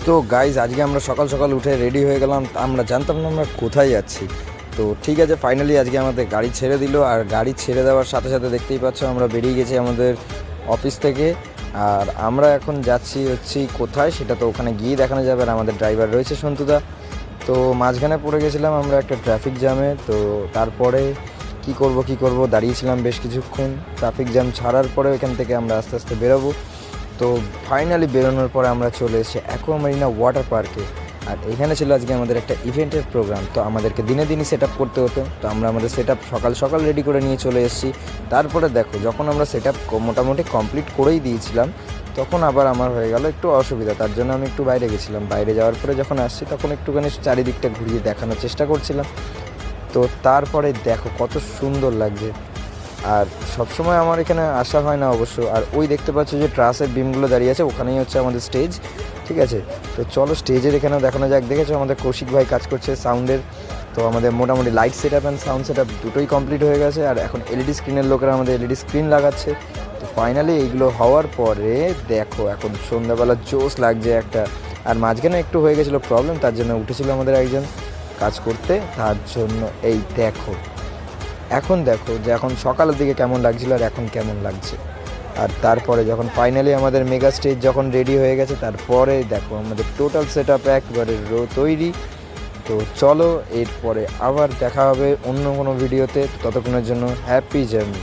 তো গাইজ আজকে আমরা সকাল সকাল উঠে রেডি হয়ে গেলাম। আমরা জানতাম না আমরা কোথায় যাচ্ছি। তো ঠিক আছে, ফাইনালি আজকে আমাদের গাড়ি ছেড়ে দিল। আর গাড়ি ছেড়ে দেওয়ার সাথে সাথে দেখতেই পাচ্ছ আমরা বেরিয়ে গেছি আমাদের অফিস থেকে। আর আমরা এখন যাচ্ছি কোথায় সেটা তো ওখানে গিয়ে দেখানো যাবে। আর আমাদের ড্রাইভার রয়েছে সন্তুদা। তো মাঝখানে পড়ে গেছিলাম আমরা একটা ট্রাফিক জ্যামে। তো তারপরে কি করব দাঁড়িয়েছিলাম বেশ কিছুক্ষণ। ট্রাফিক জ্যাম ছাড়ার পরে এখান থেকে আমরা আস্তে আস্তে বেরোবো। তো ফাইনালি বেরোনোর পরে আমরা চলে এসেছি অ্যাকোয়ামারিনা ওয়াটার পার্কে। আর এখানে ছিল আজকে আমাদের একটা ইভেন্টের প্রোগ্রাম। তো আমাদেরকে দিনে দিনই সেট আপ করতে হতো। তো আমরা আমাদের সেট আপ সকাল সকাল রেডি করে নিয়ে চলে এসেছি। তারপরে দেখো, যখন আমরা সেট আপ মোটামুটি কমপ্লিট করেই দিয়েছিলাম, তখন আবার আমার হয়ে গেল একটু অসুবিধা। তার জন্য আমি একটু বাইরে গেছিলাম। বাইরে যাওয়ার পরে যখন আসছি তখন একটুখানি চারিদিকটা ঘুরিয়ে দেখানোর চেষ্টা করছিলাম। তো তারপরে দেখো কত সুন্দর লাগছে। আর সবসময় আমার এখানে আসা হয় না অবশ্য। আর ওই দেখতে পাচ্ছ যে ট্রাসের বিমগুলো দাঁড়িয়ে আছে, ওখানেই হচ্ছে আমাদের স্টেজ। ঠিক আছে, তো চলো স্টেজের এখানেও দেখানো যাক। দেখেছো আমাদের কৌশিক ভাই কাজ করছে সাউন্ডের। তো আমাদের মোটামুটি light set up and sound set up দুটোই কমপ্লিট হয়ে গেছে। আর এখন এলইডি স্ক্রিনের লোকেরা আমাদের এলইডি স্ক্রিন লাগাচ্ছে। তো ফাইনালি এইগুলো হওয়ার পরে দেখো এখন সন্ধ্যাবেলা জোশ লাগছে একটা। আর মাঝখানে একটু হয়ে গেছিলো প্রবলেম, তার জন্য উঠেছিল আমাদের একজন কাজ করতে। তার জন্য এই দেখো, এখন দেখো যে এখন সকালের দিকে কেমন লাগছিল আর এখন কেমন লাগছে। আর তারপরে যখন ফাইনালি আমাদের মেগা স্টেজ যখন রেডি হয়ে গেছে, তারপরে দেখো আমাদের টোটাল সেট আপ একবারে তৈরি। তো চলো এরপরে আবার দেখা হবে অন্য কোনো ভিডিওতে। ততক্ষণের জন্য হ্যাপি জার্নি।